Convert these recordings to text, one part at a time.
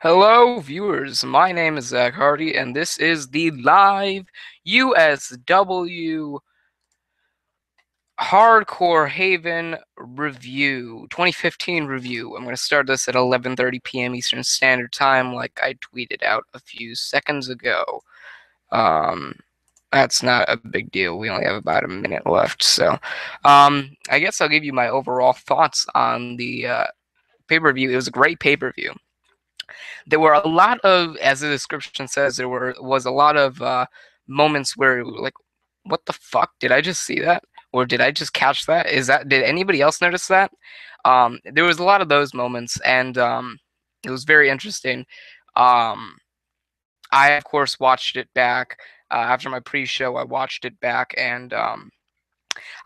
Hello, viewers. My name is Zach Hardy, and this is the live USW Hardcore Haven review, 2015 review. I'm going to start this at 11:30 p.m. Eastern Standard Time, like I tweeted out a few seconds ago. Um, that's not a big deal. We only have about a minute left, so I guess I'll give you my overall thoughts on the pay-per-view. It was a great pay-per-view. There were a lot of, as the description says, was a lot of moments where like, what the fuck? Did I just see that? Or did I just catch that? Did anybody else notice that? There was a lot of those moments, and it was very interesting. Um, I of course watched it back after my pre-show. I watched it back, and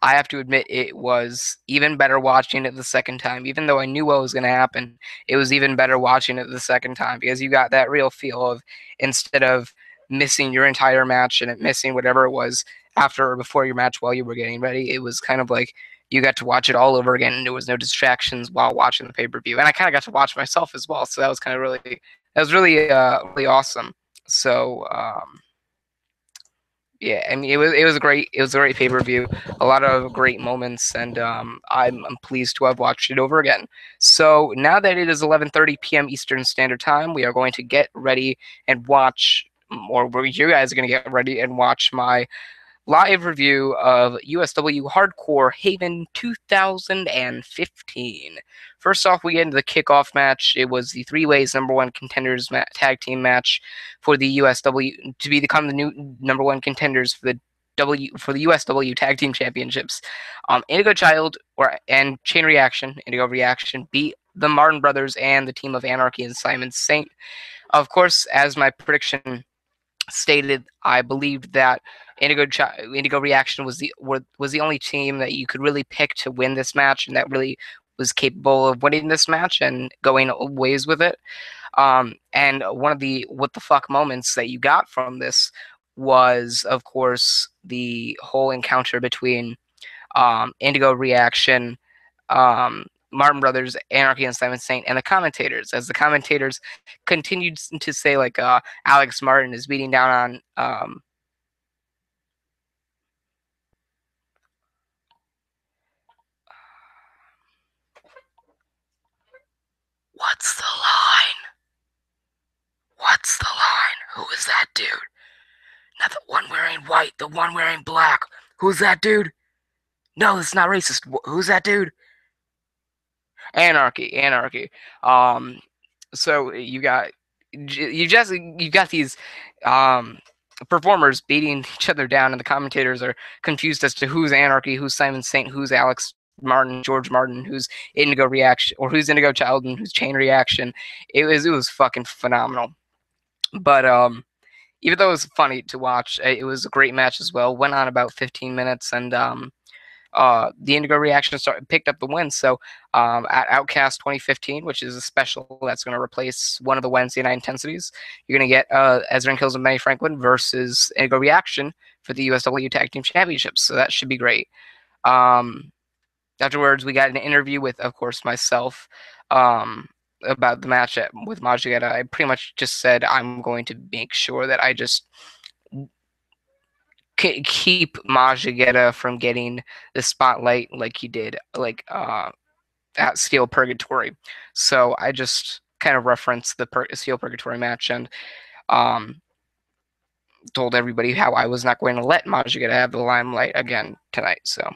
I have to admit it was even better watching it the second time. Even though I knew what was going to happen, it was even better watching it the second time because you got that real feel of, instead of missing your entire match and missing whatever it was after or before your match while you were getting ready, it was kind of like you got to watch it all over again, and there was no distractions while watching the pay-per-view. And I kind of got to watch myself as well, so that was kind of really awesome. So yeah, I mean it was a great pay per view, a lot of great moments, and I'm pleased to have watched it over again. So now that it is 11:30 p.m. Eastern Standard Time, we are going to get ready and watch, or you guys are going to get ready and watch my live review of USW Hardcore Haven 2015. First off, we get into the kickoff match. It was the three-ways number one contenders tag team match for the USW to become the new number one contenders for the USW Tag Team Championships. Indigo Child and Chain Reaction, Indigo Reaction beat the Martin Brothers and the team of Anarchy and Simon Saint. Of course, as my prediction stated, I believed that Indigo Reaction was the only team that you could really pick to win this match, and that really was capable of winning this match and going ways with it. And one of the what the fuck moments that you got from this was, of course, the whole encounter between Indigo Reaction, Martin Brothers, Anarchy, and Simon Saint, and the commentators. As the commentators continued to say, like, Alex Martin is beating down on what's the line? What's the line? Who is that dude? Not the one wearing white, the one wearing black. Who's that dude? No, it's not racist. Who's that dude? Anarchy. Um, so you've got these performers beating each other down, and the commentators are confused as to who's Anarchy, who's Simon Saint, who's Alex Martin, George Martin, who's Indigo Reaction, or who's Indigo Child, and who's Chain Reaction. It was fucking phenomenal. But even though it was funny to watch, it was a great match as well. Went on about 15 minutes, and the Indigo Reaction picked up the win. So at Outcast 2015, which is a special that's going to replace one of the Wednesday night intensities, you're going to get Ezra and Kills of Benny Franklin versus Indigo Reaction for the USW Tag Team Championships. So that should be great. Afterwards, we got an interview with, of course, myself about the match with Majigeta. I pretty much just said I'm going to make sure that I just keep Majigeta from getting the spotlight like he did, like at Steel Purgatory. So I just kind of referenced the Steel Purgatory match and told everybody how I was not going to let Majigeta have the limelight again tonight. So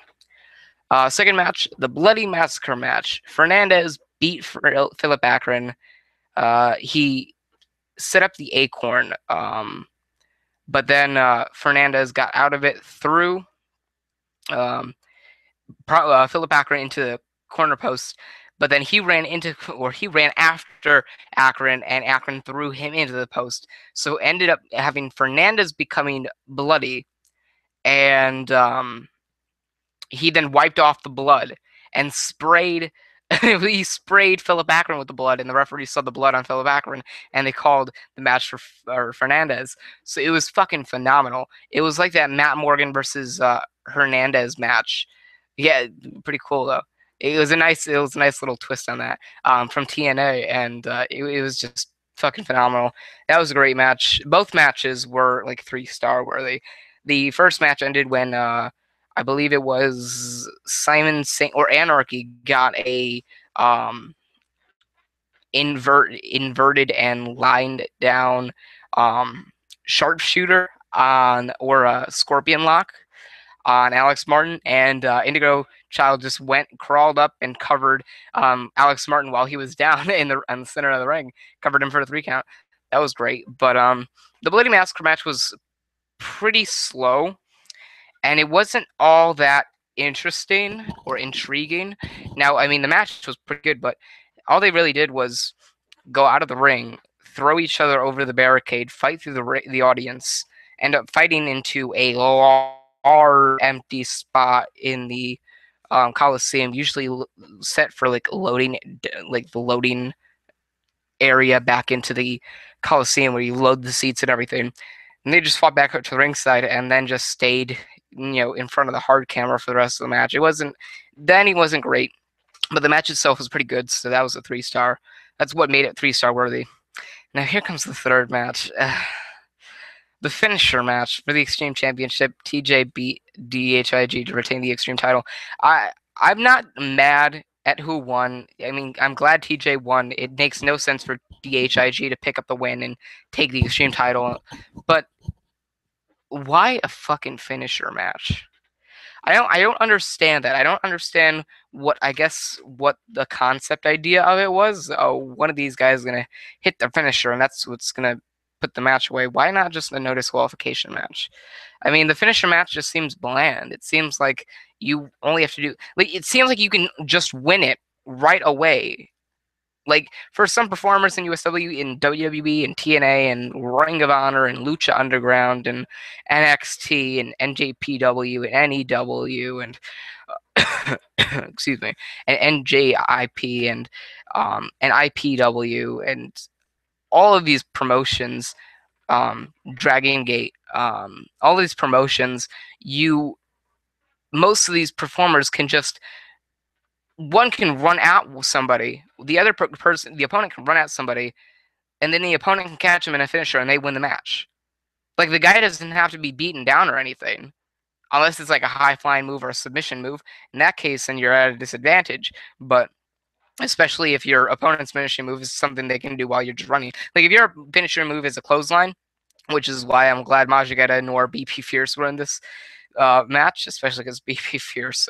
second match, the Bloody Massacre match. Fernandez beat Philip Akron. He set up the Acorn, but then Fernandez got out of it through Philip Akron into the corner post, but then he ran after Akron, and Akron threw him into the post. So ended up having Fernandez becoming bloody, and he then wiped off the blood and sprayed. He sprayed Philip Akron with the blood, and the referee saw the blood on Philip Akron, and they called the match for Fernandez. So it was fucking phenomenal. It was like that Matt Morgan versus Hernandez match. Yeah, pretty cool though. It was a nice little twist on that from TNA, and it was just fucking phenomenal. That was a great match. Both matches were like 3-star worthy. The first match ended when I believe it was Simon Saint or Anarchy got a um inverted and lined down um sharpshooter on or a scorpion lock on Alex Martin, and Indigo Child just crawled up and covered Alex Martin while he was down in the center of the ring, covered him for the 3 count. That was great. But the Bloody Massacre match was pretty slow, and it wasn't all that interesting or intriguing. Now, I mean, the match was pretty good, but all they really did was go out of the ring, throw each other over the barricade, fight through the audience, end up fighting into a large empty spot in the Coliseum, usually set for like the loading area back into the Coliseum where you load the seats and everything. And they just fought back up to the ringside and then just stayed, in front of the hard camera for the rest of the match. It wasn't great, but the match itself was pretty good, so that was a 3-star. That's what made it 3-star worthy. Now here comes the third match. The finisher match for the Extreme Championship. TJ beat DHIG to retain the Extreme title. I'm not mad at who won. I mean, I'm glad TJ won. It makes no sense for DHIG to pick up the win and take the Extreme title. But why a fucking finisher match? I don't understand that. I don't understand what the concept idea of it was. Oh, one of these guys is gonna hit the finisher, and that's what's gonna put the match away. Why not just a no disqualification match? I mean, the finisher match just seems bland. It seems like you only have to do it seems like you can just win it right away. Like for some performers in USW, in WWE, and TNA, and Ring of Honor, and Lucha Underground, and NXT, and NJPW, and NEW, and excuse me, and NJIP, and IPW, and all of these promotions, Dragon Gate, all these promotions, most of these performers can just one can run out with somebody, the opponent can run at somebody, and then the opponent can catch him in a finisher, and they win the match. Like the guy doesn't have to be beaten down or anything, unless it's like a high flying move or a submission move. In that case, then you're at a disadvantage. But especially if your opponent's finishing move is something they can do while you're just running. Like if your finishing move is a clothesline, which is why I'm glad Majigeta nor BP Fierce were in this match, especially because BP Fierce,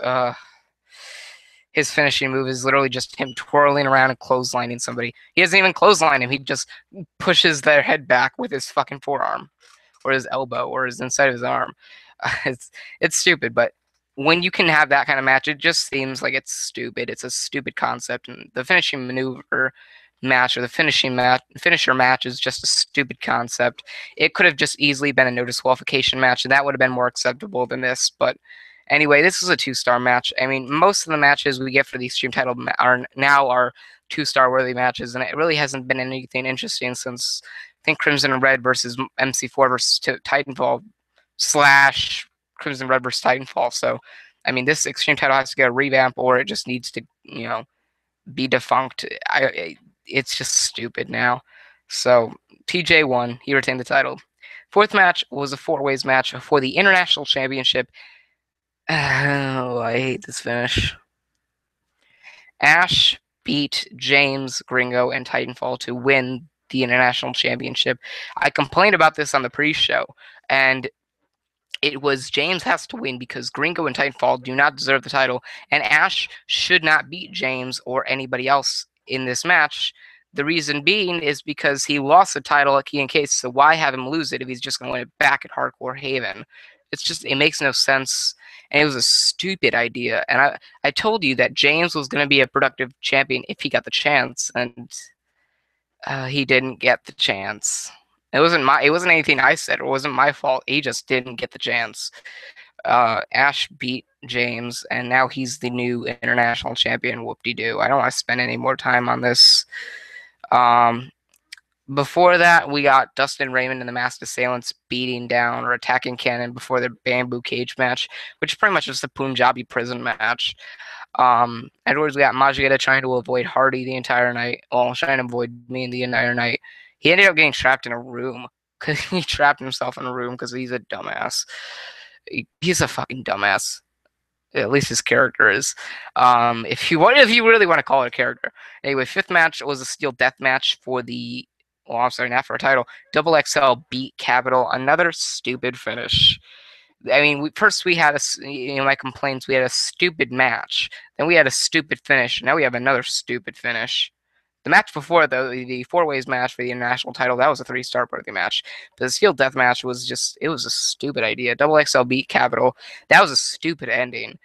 his finishing move is literally just him twirling around and clotheslining somebody. He doesn't even clothesline him. He just pushes their head back with his fucking forearm or his elbow or his inside of his arm. It's stupid, but when you can have that kind of match, it just seems like it's stupid. It's a stupid concept, and the finishing maneuver match or the finisher match is just a stupid concept. It could have just easily been a no disqualification match, and that would have been more acceptable than this. But anyway, this is a 2-star match. I mean, most of the matches we get for the Extreme title are 2-star worthy matches, and it really hasn't been anything interesting since I think Crimson and Red versus MC4 versus Titanfall / Crimson Red versus Titanfall. So, I mean, this Extreme title has to get a revamp, or it just needs to, be defunct. It's just stupid now. So, TJ won. He retained the title. Fourth match was a 4-ways match for the International Championship. Oh, I hate this finish. Ash beat James, Gringo, and Titanfall to win the International Championship. I complained about this on the pre-show, and it was James has to win because Gringo and Titanfall do not deserve the title, and Ash should not beat James or anybody else in this match. The reason being is because he lost the title at Key and Case, so why have him lose it if he's just going to win it back at Hardcore Haven? It makes no sense, and it was a stupid idea. And I told you that James was going to be a productive champion if he got the chance, and he didn't get the chance. It wasn't anything I said. It wasn't my fault. He just didn't get the chance. Ash beat James, and now he's the new international champion. Whoop-de-doo. I don't want to spend any more time on this. Before that, we got Dustin Raymond and the Masked Assailants beating down or attacking Cannon before their bamboo cage match, which is pretty much just a Punjabi prison match. Edwards, we got Majigeta trying to avoid Hardy the entire night, trying to avoid me the entire night. He ended up getting trapped in a room because he trapped himself in a room because he's a dumbass. He's a fucking dumbass. At least his character is. If you really want to call it a character. Anyway, fifth match was a steel death match for the. Well, I'm sorry, not for a title. Double XL beat Capital. Another stupid finish. I mean, first we had my complaints. We had a stupid match. Then we had a stupid finish. Now we have another stupid finish. The match before, though, the four ways match for the international title, that was a 3-star worthy match. But the steel death match was it was a stupid idea. Double XL beat Capital. That was a stupid ending.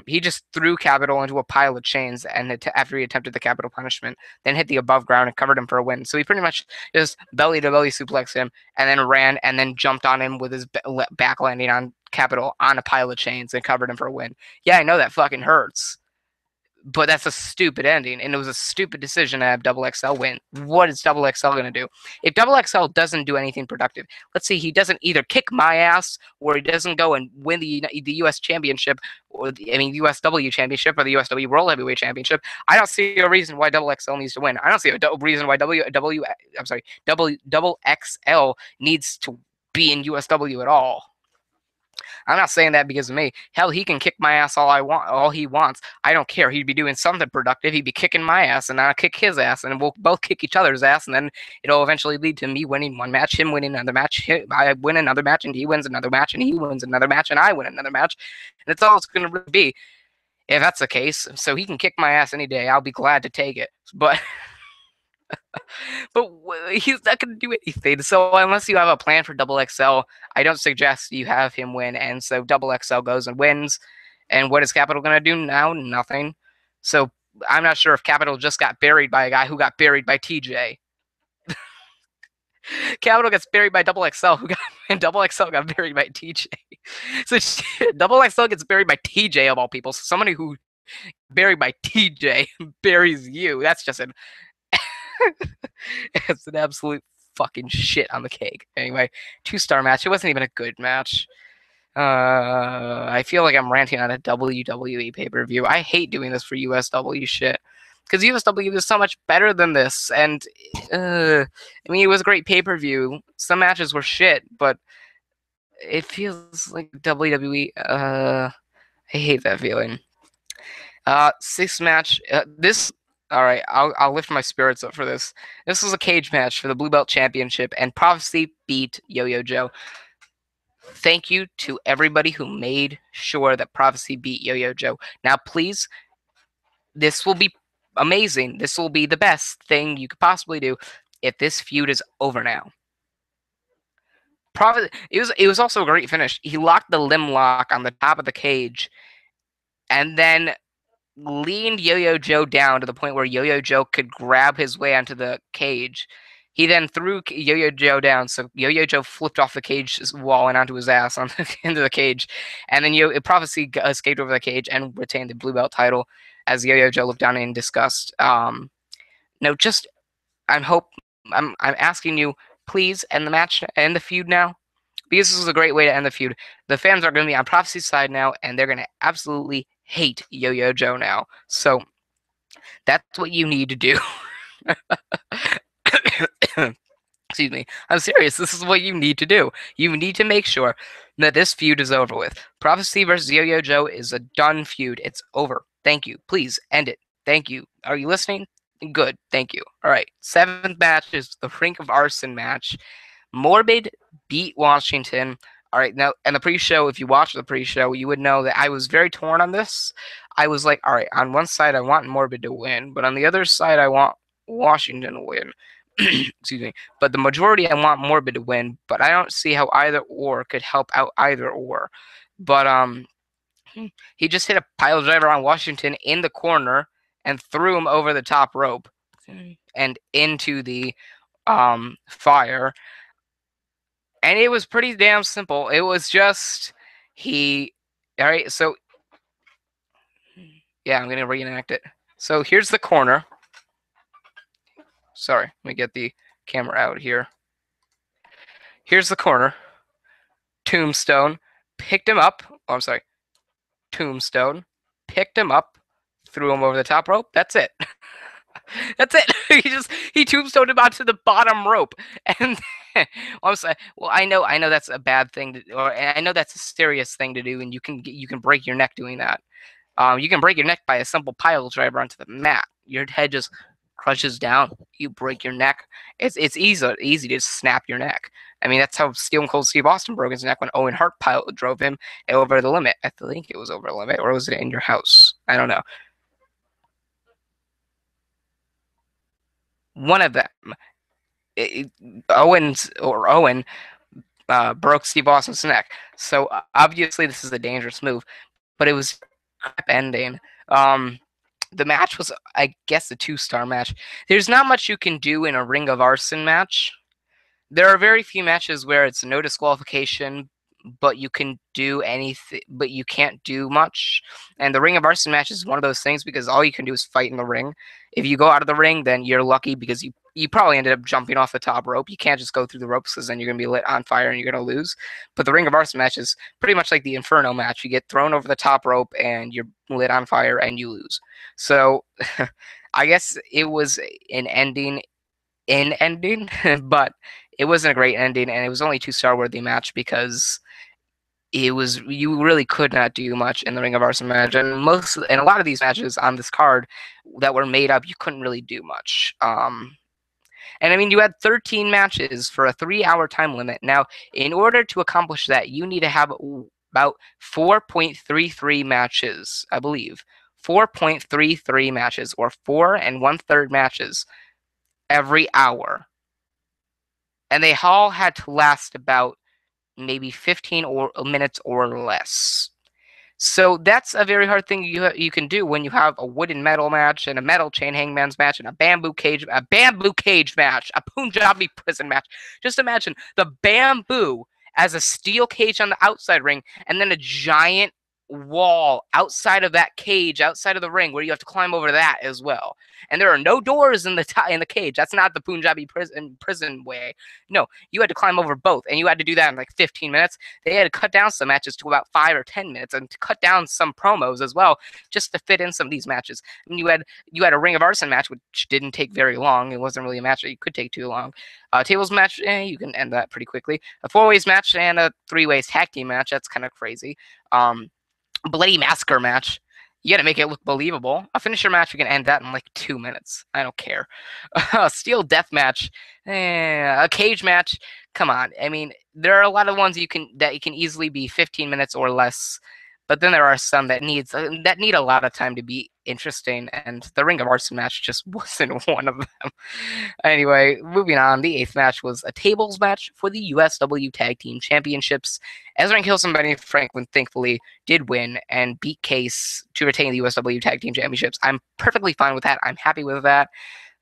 He just threw Capital into a pile of chains, and after he attempted the Capital punishment, then hit the above ground and covered him for a win. So he pretty much just belly to belly suplexed him, and then ran, and then jumped on him with his back landing on Capital on a pile of chains and covered him for a win. Yeah, I know that fucking hurts. But that's a stupid ending, and it was a stupid decision to have Double XL win. What is Double XL going to do? If Double XL doesn't do anything productive, let's see, he doesn't either kick my ass or he doesn't go and win the U.S. Championship, or USW Championship or the USW World Heavyweight Championship. I don't see a reason why Double XL needs to win. I don't see a reason why Double XL needs to be in USW at all. I'm not saying that because of me. Hell, he can kick my ass all he wants. I don't care. He'd be doing something productive. He'd be kicking my ass, and I'll kick his ass, and we'll both kick each other's ass, and then it'll eventually lead to me winning one match, him winning another match, I win another match, and he wins another match, and he wins another match, and I win another match. And that's all it's going to be. If that's the case, so he can kick my ass any day. I'll be glad to take it. But he's not going to do anything. So unless you have a plan for Double XL, I don't suggest you have him win. And so Double XL goes and wins. And what is Capital going to do now? Nothing. So I'm not sure if Capital just got buried by a guy who got buried by TJ. Capital gets buried by Double XL, and Double XL got buried by TJ. So Double XL gets buried by TJ of all people. So somebody who buried by TJ buries you. That's just an it's an absolute fucking shit on the cake. Anyway, 2-star match. It wasn't even a good match. I feel like I'm ranting on a WWE pay-per-view. I hate doing this for USW shit. Because USW is so much better than this. And, I mean, it was a great pay-per-view. Some matches were shit, but it feels like WWE. I hate that feeling. Sixth match. All right, I'll lift my spirits up for this. This was a cage match for the Blue Belt Championship, and Prophecy beat Yo-Yo Joe. Thank you to everybody who made sure that Prophecy beat Yo-Yo Joe. Now, please, this will be amazing. This will be the best thing you could possibly do if this feud is over now. It was also a great finish. He locked the limb lock on the top of the cage, and then leaned Yo-Yo Joe down to the point where Yo-Yo Joe could grab his way onto the cage. He then threw Yo-Yo Joe down, so Yo-Yo Joe flipped off the cage wall and onto his ass into the cage. And then Prophecy escaped over the cage and retained the Blue Belt title as Yo-Yo Joe looked down in disgust. I'm asking you, please end the match, end the feud now. Because this is a great way to end the feud. The fans are going to be on Prophecy's side now, and they're going to absolutely hate Yo-Yo Joe now. So that's what you need to do. Excuse me. I'm serious. This is what you need to do. You need to make sure that this feud is over with. Prophecy versus Yo-Yo Joe is a done feud. It's over. Thank you. Please end it. Thank you. Are you listening? Good. Thank you. All right. Seventh match is the Rink of Arson match. Morbid beat Washington. All right, now, and the pre-show, if you watch the pre-show, you would know that I was very torn on this. I was like, all right, on one side, I want Morbid to win, but on the other side, I want Washington to win. Excuse me. But the majority, I want Morbid to win, but I don't see how either or could help out either or. But he just hit a pile driver on Washington in the corner and threw him over the top rope and into the fire. And it was pretty damn simple. It was just all right, so yeah, I'm going to reenact it. So here's the corner. Sorry, let me get the camera out here. Here's the corner. Tombstone. Picked him up. Oh, I'm sorry. Tombstone. Picked him up. Threw him over the top rope. That's it. That's it. He tombstoned him onto the bottom rope, and I was like, well, I know that's a bad thing to, or I know that's a serious thing to do, and you can break your neck doing that. You can break your neck by a simple pile driver onto the mat. Your head just crushes down. You break your neck. It's easy to snap your neck. I mean, that's how Stone Cold Steve Austin broke his neck when Owen Hart pile drove him over the limit. I think it was over the limit, or was it in your house? I don't know. One of them. It, Owen broke Steve Austin's neck. So obviously this is a dangerous move, but it was crap ending. Um, the match was, I guess, a two-star match. There's not much you can do in a Ring of Arson match. There are very few matches where it's no disqualification, but you can do anything, but you can't do much. And the Ring of Arson match is one of those things because all you can do is fight in the ring. If you go out of the ring, then you're lucky because you probably ended up jumping off the top rope. You can't just go through the ropes because then you're gonna be lit on fire and you're gonna lose. But the Ring of Arson match is pretty much like the Inferno match. You get thrown over the top rope and you're lit on fire and you lose. So I guess it was an ending, but it wasn't a great ending, and it was only two-star worthy match because you really could not do much in the Ring of Arson match, and a lot of these matches on this card that were made up, you couldn't really do much. And I mean, you had 13 matches for a 3-hour time limit. Now, in order to accomplish that, you need to have about 4.33 matches, I believe. 4.33 matches, or 4 1/3 matches every hour. And they all had to last about maybe 15 minutes or less. So that's a very hard thing you can do when you have a wooden metal match and a metal chain hangman's match and a bamboo cage match, a Punjabi prison match. Just imagine the bamboo as a steel cage on the outside ring, and then a giant wall outside of that cage, outside of the ring, where you have to climb over that as well. And there are no doors in the cage. That's not the Punjabi prison way. No, you had to climb over both, and you had to do that in like 15 minutes. They had to cut down some matches to about 5 or 10 minutes, and to cut down some promos as well, just to fit in some of these matches. I mean, you had a Ring of Arson match, which didn't take very long. It wasn't really a match that you could take too long. Tables match, you can end that pretty quickly. A 4-ways match and a 3-ways tag team match. That's kind of crazy. Bloody Massacre match. You gotta make it look believable. A finisher match, we can end that in like 2 minutes. I don't care. A steel death match, a cage match. Come on. I mean, there are a lot of ones you can easily be 15 minutes or less. But then there are some that need a lot of time to be interesting, and the Ring of Arson match just wasn't one of them. Anyway, moving on. The 8th match was a tables match for the USW Tag Team Championships. Ezra Hills and Benny Franklin thankfully did win and beat Case to retain the USW Tag Team Championships. I'm perfectly fine with that. I'm happy with that.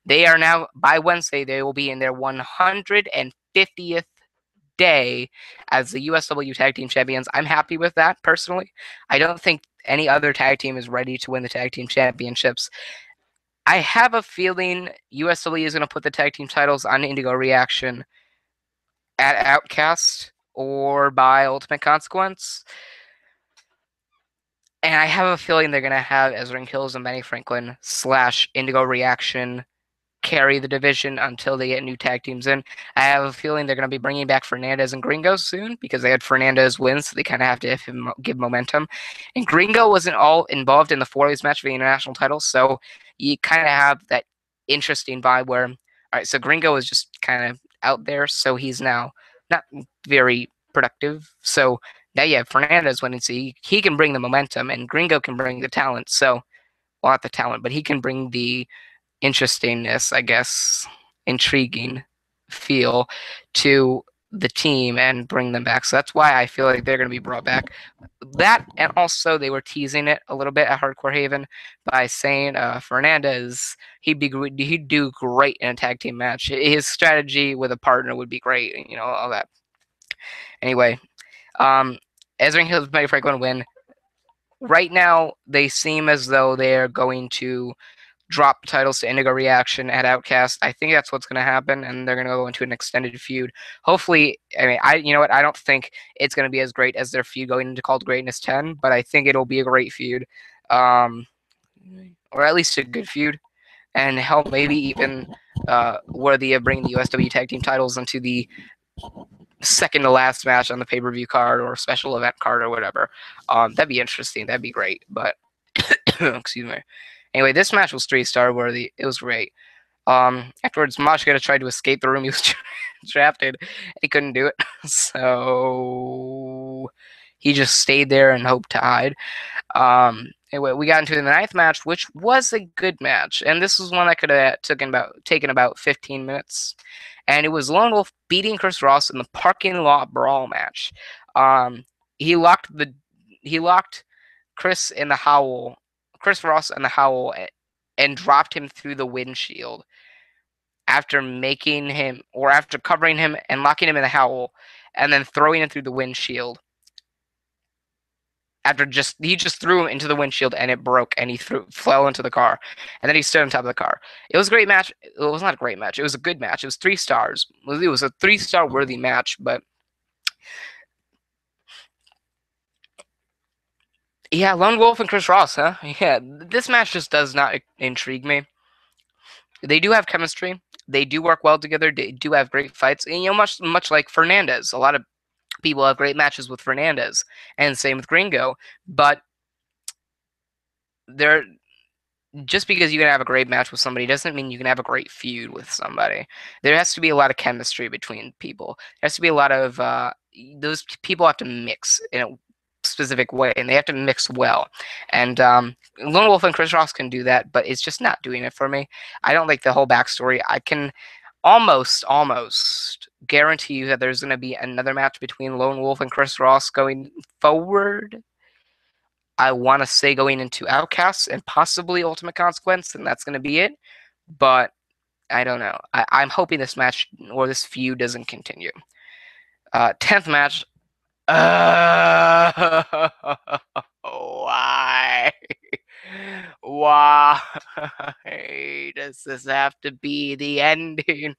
They are now, by Wednesday, they will be in their 150th day as the USW Tag Team Champions. I'm happy with that, personally. I don't think any other tag team is ready to win the Tag Team Championships. I have a feeling USW is going to put the tag team titles on Indigo Reaction at Outcast or by Ultimate Consequence. And I have a feeling they're going to have Ezra Hills and Benny Franklin / Indigo Reaction carry the division until they get new tag teams in. I have a feeling they're going to be bringing back Fernandez and Gringo soon because they had Fernandez win, so they kind of have to give momentum. And Gringo wasn't all involved in the 4-ways match for the international title, so you kind of have that interesting vibe where, all right, so Gringo is just kind of out there, so he's now not very productive. So now you have Fernandez winning, so he can bring the momentum, and Gringo can bring the talent. So, well, not the talent, but he can bring the interestingness, I guess, intriguing feel to the team and bring them back. So that's why I feel like they're going to be brought back. That, and also they were teasing it a little bit at Hardcore Haven by saying Fernandez, he'd do great in a tag team match. His strategy with a partner would be great, all that. Anyway, Ezra Hills, Benny Franklin win. Right now, they seem as though they're going to drop titles to Indigo Reaction at Outcast. I think that's what's going to happen, and they're going to go into an extended feud. Hopefully, I mean, you know what? I don't think it's going to be as great as their feud going into Called Greatness 10, but I think it'll be a great feud, or at least a good feud. and hell, maybe even worthy of bringing the USW Tag Team titles into the second to last match on the pay-per-view card or special event card or whatever. That'd be interesting. That'd be great. But excuse me. Anyway, this match was 3-star worthy. It was great. Afterwards, Mashkata tried to escape the room he was trapped in. He couldn't do it, so he just stayed there and hoped to hide. Anyway, we got into the 9th match, which was a good match, and this was one that could have taken about 15 minutes. And it was Lone Wolf beating Chris Ross in the parking lot brawl match. He locked Chris in the Howl, Chris Ross in the Howl, and dropped him through the windshield after covering him and locking him in the Howl, and then throwing him through the windshield. He just threw him into the windshield and it broke and he fell into the car, and then he stood on top of the car. It was a great match. It was not a great match. It was a good match. It was 3 stars. It was a 3-star worthy match, but yeah, Lone Wolf and Chris Ross, huh? Yeah, this match just does not intrigue me. They do have chemistry. They do work well together. They do have great fights. And, much like Fernandez. A lot of people have great matches with Fernandez, and same with Gringo. But just because you can have a great match with somebody doesn't mean you can have a great feud with somebody. There has to be a lot of chemistry between people. There has to be a lot of those people have to mix in a specific way, and they have to mix well. And Lone Wolf and Chris Ross can do that, but it's just not doing it for me. I don't like the whole backstory. I can almost guarantee you that there's going to be another match between Lone Wolf and Chris Ross going forward. I want to say going into Outcasts and possibly Ultimate Consequence, and that's going to be it. But I don't know. I'm hoping this match or this feud doesn't continue. 10th match. Why? Why does this have to be the ending?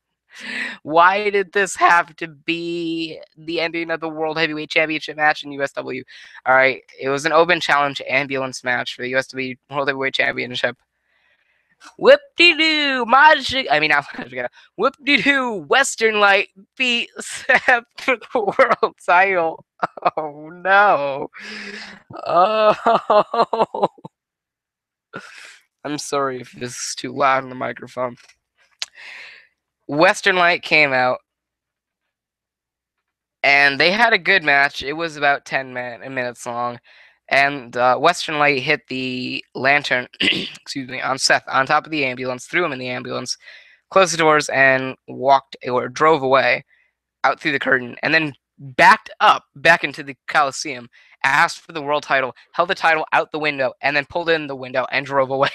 Why did this have to be the ending of the World Heavyweight Championship match in USW? All right, it was an open challenge ambulance match for the USW World Heavyweight Championship. Whoop-de-doo, whoop-de-doo, Western Light beat Seth for the world title. Oh, no. Oh. I'm sorry if this is too loud on the microphone. Western Light came out, and they had a good match. It was about 10 minutes long. And Western Light hit the lantern, excuse me, on Seth on top of the ambulance, threw him in the ambulance, closed the doors, and drove away out through the curtain, and then backed up back into the Coliseum, asked for the world title, held the title out the window, and then pulled it in the window and drove away.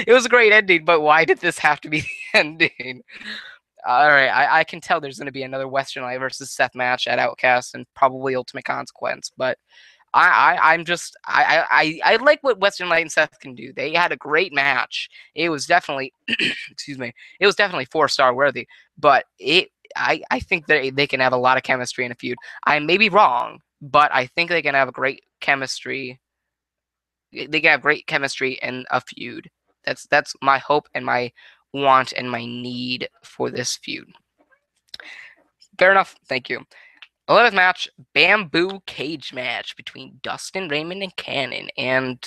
It was a great ending, but why did this have to be the ending? All right, I can tell there's going to be another Western Light versus Seth match at Outcast and probably Ultimate Consequence, but I like what Western Light and Seth can do. They had a great match. It was definitely, excuse me, it was definitely 4-star worthy, but I think that they can have a lot of chemistry in a feud. I may be wrong, but I think they can have a great chemistry. They can have great chemistry in a feud. That's my hope and my want and my need for this feud. Fair enough. Thank you. 11th match, bamboo cage match between Dustin Raymond and Cannon, and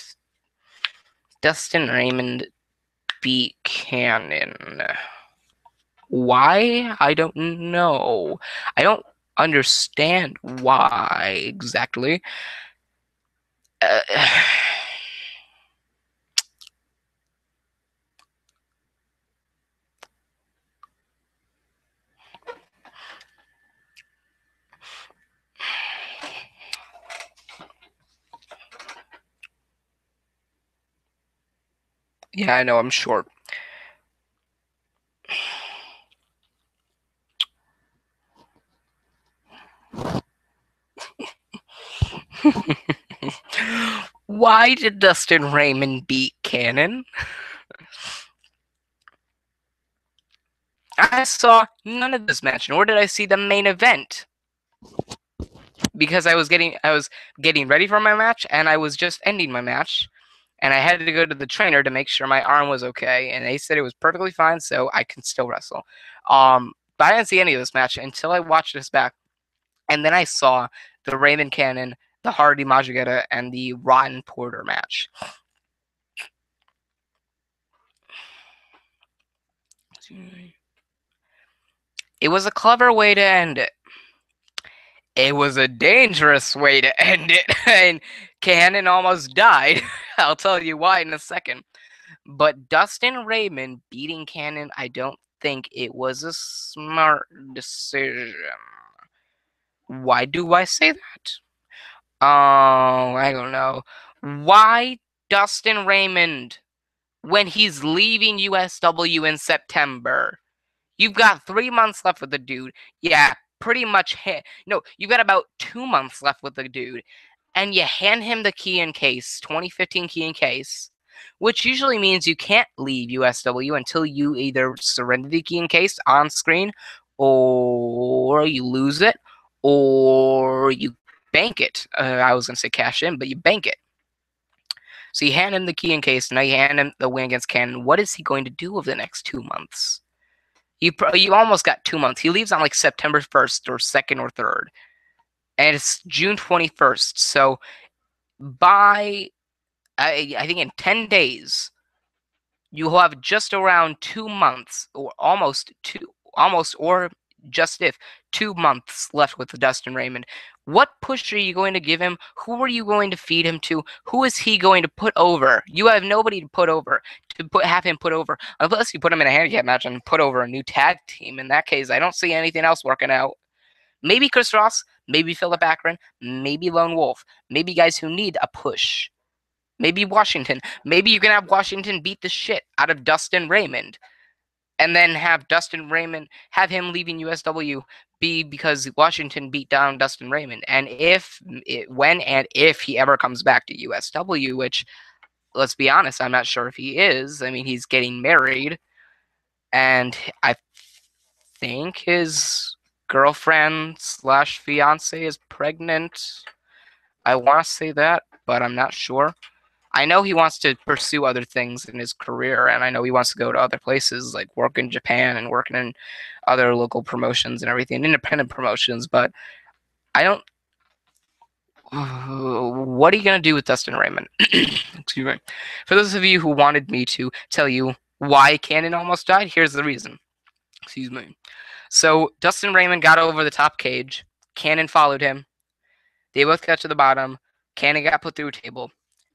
Dustin Raymond beat Cannon. Why? I don't know. I don't understand why exactly. Yeah, I know, I'm short. Why did Dustin Raymond beat Cannon? I saw none of this match, nor did I see the main event. Because I was getting ready for my match, and I was just ending my match. and I had to go to the trainer to make sure my arm was okay, and they said it was perfectly fine, so I can still wrestle. But I didn't see any of this match until I watched this back, and then I saw the Raymond Cannon, the Hardy Majigeta, and the Rotten Porter match. It was a clever way to end it. It was a dangerous way to end it, and Cannon almost died. I'll tell you why in a second. But Dustin Raymond beating Cannon, I don't think it was a smart decision. Why do I say that? Oh, I don't know. Why Dustin Raymond when he's leaving USW in September? You've got 3 months left with the dude. Yeah, pretty much. No, you've got about 2 months left with the dude. And you hand him the key in case, 2015 key in case, which usually means you can't leave USW until you either surrender the key in case on screen, or you lose it, or you bank it. I was going to say cash in, but you bank it. So you hand him the key in case, now you hand him the win against Cannon. What is he going to do over the next 2 months? You almost got 2 months. He leaves on like September 1st or 2nd or 3rd. And it's June 21st. So by, I think in 10 days, you'll have just around 2 months, or or just if 2 months left with the Dustin Raymond. What push are you going to give him? Who are you going to feed him to? Who is he going to put over? You have nobody to put over, have him put over, unless you put him in a handicap match and put over a new tag team. In that case, I don't see anything else working out. Maybe Chris Ross, maybe Philip Akron, maybe Lone Wolf, maybe guys who need a push. Maybe Washington. Maybe you can have Washington beat the shit out of Dustin Raymond, and then have Dustin Raymond, have him leaving USW be because Washington beat down Dustin Raymond. And when and if he ever comes back to USW, which, let's be honest, I'm not sure if he is. I mean, he's getting married, and I think his girlfriend / fiance is pregnant. I want to say that, but I'm not sure. I know he wants to pursue other things in his career, and I know he wants to go to other places, like work in Japan and working in other local promotions and everything, independent promotions, but I don't... What are you going to do with Dustin Raymond? Excuse me. For those of you who wanted me to tell you why Cannon almost died, here's the reason. Excuse me. So Dustin Raymond got over the top cage. Cannon followed him. They both got to the bottom. Cannon got put through a table.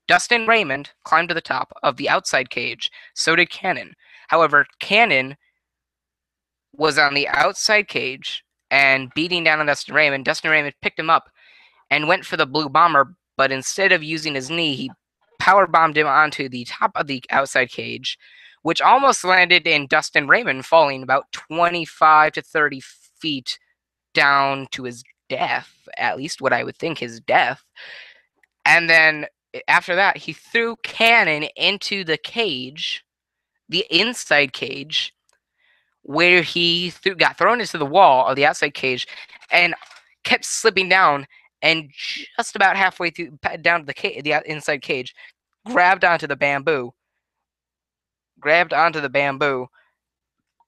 Dustin Raymond climbed to the top of the outside cage. So did Cannon. However, Cannon was on the outside cage and beating down on Dustin Raymond. Dustin Raymond picked him up and went for the blue bomber, but instead of using his knee, he power bombed him onto the top of the outside cage, which almost landed in Dustin Raymond falling about 25 to 30 feet down to his death, at least what I would think his death. And then after that, he threw Cannon into the cage, the inside cage, where he got thrown into the wall of the outside cage and kept slipping down, and just about halfway through down to the inside cage, grabbed onto the bamboo,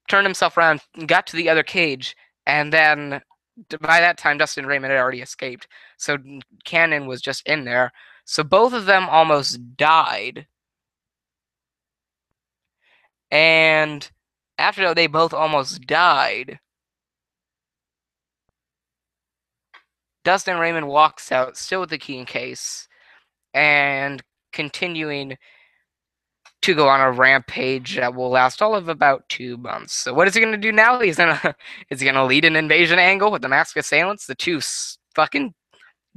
turned himself around, got to the other cage, and then by that time Dustin Raymond had already escaped. So Cannon was just in there. So both of them almost died. And after they both almost died, Dustin Raymond walks out, still with the key in case, and continuing to go on a rampage that will last all of about 2 months. So what is he going to do now? Is he going to lead an invasion angle with the masked assailants, the two fucking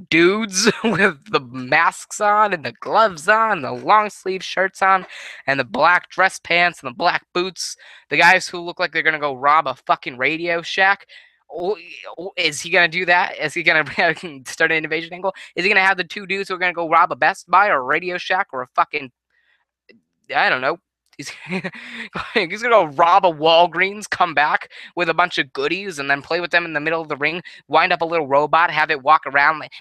dudes with the masks on and the gloves on, the long sleeve shirts on, and the black dress pants and the black boots, the guys who look like they're going to go rob a fucking Radio Shack? Is he going to do that? Is he going to start an invasion angle? Is he going to have the two dudes who are going to go rob a Best Buy or a Radio Shack or a fucking... I don't know. He's going to go rob a Walgreens, come back with a bunch of goodies, and then play with them in the middle of the ring, wind up a little robot, have it walk around like...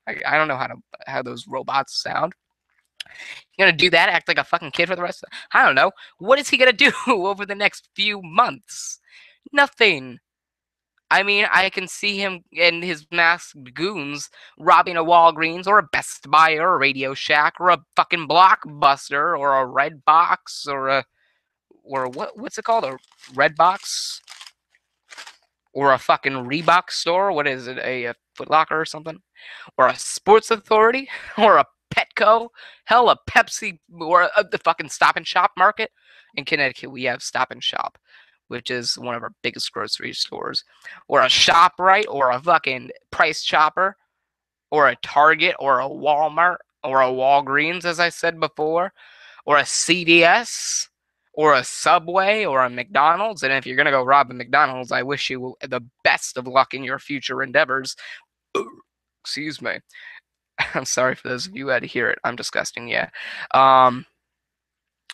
I don't know how those robots sound. You gonna do that? Act like a fucking kid for the rest of I don't know. What is he gonna do over the next few months? Nothing. I mean, I can see him and his masked goons robbing a Walgreens or a Best Buy or a Radio Shack or a fucking Blockbuster or a Red Box or what's it called? A Red Box or a fucking Reebok store? What is it? A Foot Locker or something? Or a Sports Authority or a Petco? Hell, a Pepsi or the fucking Stop and Shop market. In Connecticut, we have Stop and Shop, which is one of our biggest grocery stores, or a ShopRite, or a fucking Price Chopper, or a Target, or a Walmart, or a Walgreens, as I said before, or a CVS, or a Subway, or a McDonald's. And if you're gonna go rob a McDonald's, I wish you the best of luck in your future endeavors. Excuse me. I'm sorry for those of you who had to hear it. I'm disgusting, yeah.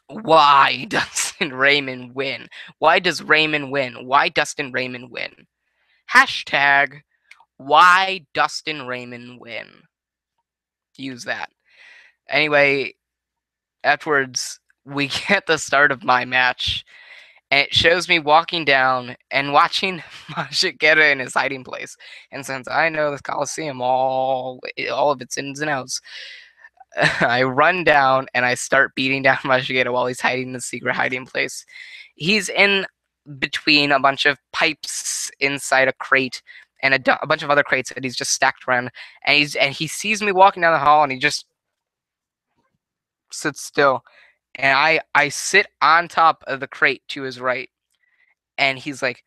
Why Dustin Raymond win? Why does Raymond win? Why Dustin Raymond win? Hashtag why Dustin Raymond win. Use that. Anyway, afterwards, we get the start of my match, and it shows me walking down and watching Mashiketa in his hiding place. And since I know the Coliseum, all of its ins and outs, I run down and I start beating down Mashigeta while he's hiding in the secret hiding place. He's in between a bunch of pipes inside a crate and a bunch of other crates that he's just stacked around. And he sees me walking down the hall and he just sits still. And I sit on top of the crate to his right. And he's like,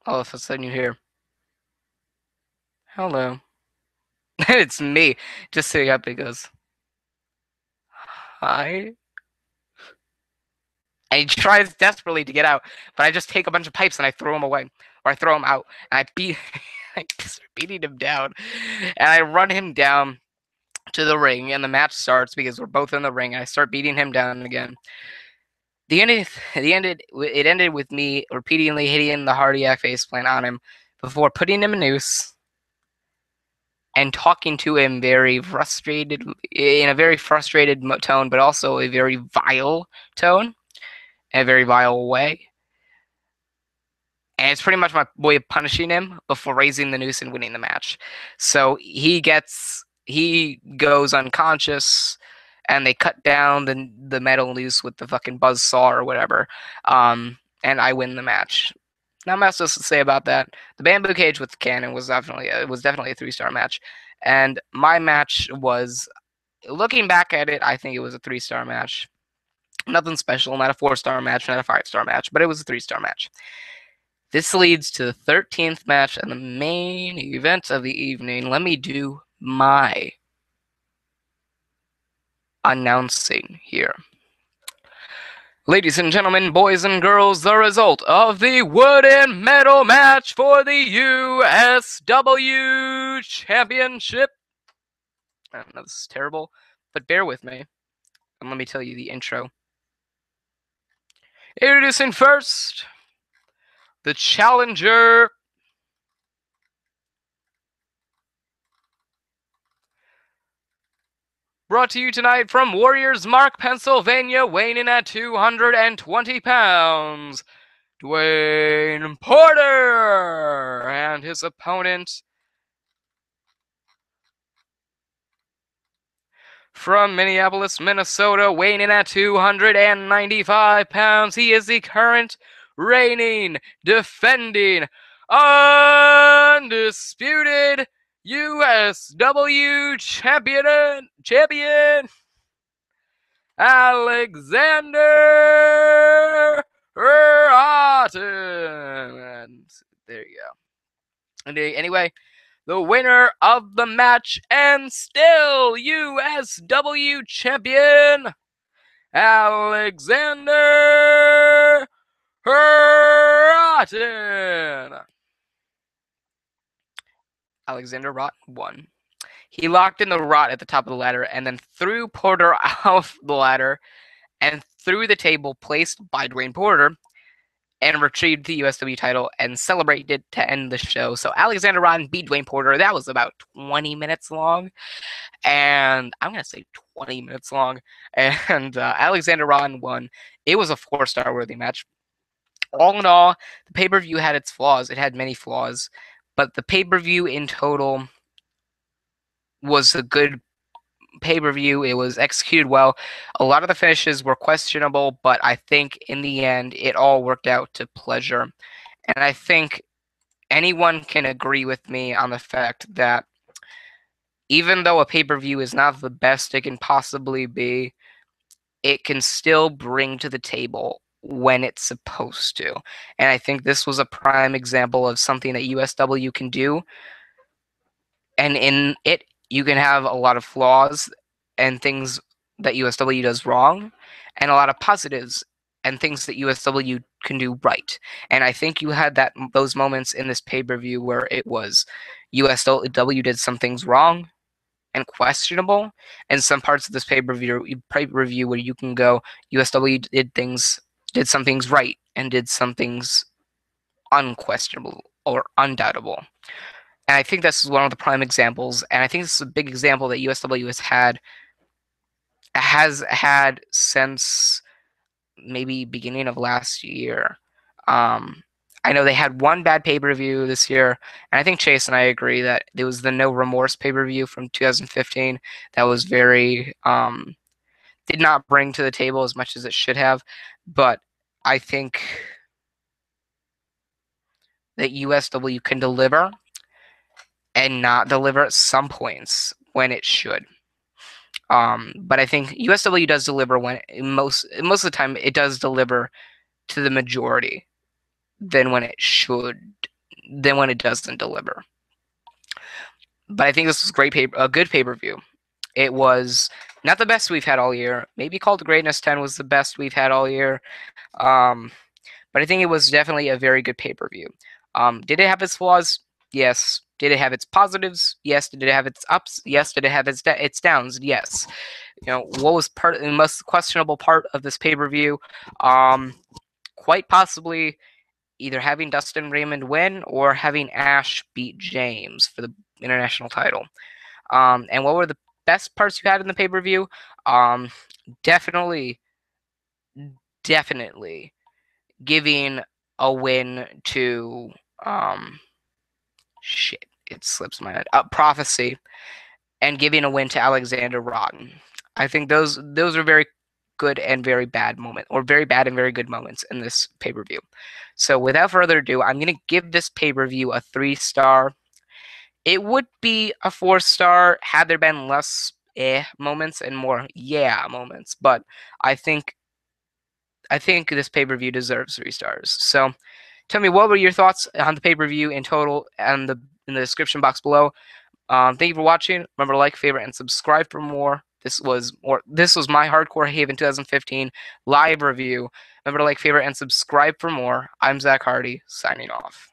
all of a sudden you hear, hello. It's me just sitting up. He goes, hi. And he tries desperately to get out, but I just take a bunch of pipes and I throw him away, or I throw him out, and I start beating him down, and I run him down to the ring, and the match starts because we're both in the ring, and I start beating him down again. It ended with me repeatedly hitting the Hardiac faceplant on him before putting him in a noose and talking to him in a very frustrated tone, but also a very vile tone, in a very vile way. And it's pretty much my way of punishing him before raising the noose and winning the match. So he goes unconscious, and they cut down the metal noose with the fucking buzz saw or whatever. And I win the match. Not much else to say about that. The bamboo cage with the cannon was definitely a 3-star match, and my match was, looking back at it, I think it was a 3-star match. Nothing special, not a 4-star match, not a 5-star match, but it was a 3-star match. This leads to the 13th match and the main event of the evening. Let me do my announcing here. Ladies and gentlemen, boys and girls, the result of the wood and metal match for the USW Championship. I know this is terrible, but bear with me, and let me tell you the intro. Introducing first, the challenger, brought to you tonight from Warriors Mark, Pennsylvania, weighing in at 220 pounds, Dwayne Porter, and his opponent from Minneapolis, Minnesota, weighing in at 295 pounds. He is the current reigning, defending, undisputed USW champion, Alexander Rotten. There you go. And anyway, the winner of the match and still USW champion, Alexander Rotten. Alexander Rotten won. He locked in the rod at the top of the ladder and then threw Porter off the ladder and through the table placed by Dwayne Porter and retrieved the USW title and celebrated to end the show. So Alexander Rodden beat Dwayne Porter. That was about 20 minutes long. And I'm going to say 20 minutes long. And Alexander Rodden won. It was a 4-star worthy match. All in all, the pay-per-view had its flaws. It had many flaws. But the pay-per-view in total was a good pay-per-view. It was executed well. A lot of the finishes were questionable, but I think in the end, it all worked out to pleasure. And I think anyone can agree with me on the fact that even though a pay-per-view is not the best it can possibly be, it can still bring to the table when it's supposed to. And I think this was a prime example of something that USW can do. And in it, you can have a lot of flaws and things that USW does wrong, and a lot of positives and things that USW can do right. And I think you had those moments in this pay-per-view where it was USW did some things wrong and questionable, and some parts of this pay-per-view where you can go, USW did some things right and did some things unquestionable or undoubtable. And I think this is one of the prime examples, and I think this is a big example that USW has had since maybe beginning of last year. I know they had one bad pay-per-view this year, and I think Chase and I agree that there was the No Remorse pay-per-view from 2015 that was very did not bring to the table as much as it should have, but I think that USW can deliver and not deliver at some points when it should. But I think USW does deliver when most of the time it does deliver to the majority than when it should, than when it doesn't deliver. But I think this was a good pay-per-view. It was not the best we've had all year. Maybe Call to Greatness 10 was the best we've had all year. But I think it was definitely a very good pay-per-view. Did it have its flaws? Yes. Did it have its positives? Yes. Did it have its ups? Yes. Did it have its downs? Yes. What was the most questionable part of this pay-per-view? Quite possibly either having Dustin Raymond win or having Ash beat James for the international title. And what were the best parts you had in the pay-per-view? Definitely giving a win to it slips my head. Prophecy, and giving a win to Alexander Rodden. I think those are very good and very bad moments, or very bad and very good moments in this pay-per-view. So without further ado, I'm going to give this pay-per-view a 3-star. It would be a 4-star had there been less moments and more moments, but I think this pay-per-view deserves 3 stars. So tell me, what were your thoughts on the pay-per-view in total and in the description box below. Thank you for watching. Remember to like, favorite, and subscribe for more. This was my Hardcore Haven 2015 live review. Remember to like, favorite, and subscribe for more. I'm Zach Hardy, signing off.